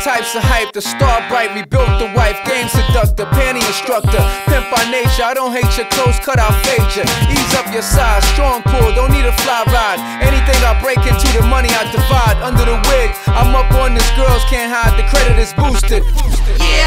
types of hype. The star bright, rebuilt the wife. Game seductor, panty instructor. Pimp by nature, I don't hate your clothes cut out fade ya. Ease up your size, strong pull, don't need a fly ride. Anything I break into, the money I divide. Under the wig, I'm up on this, girls can't hide, the credit is boosted. Yeah.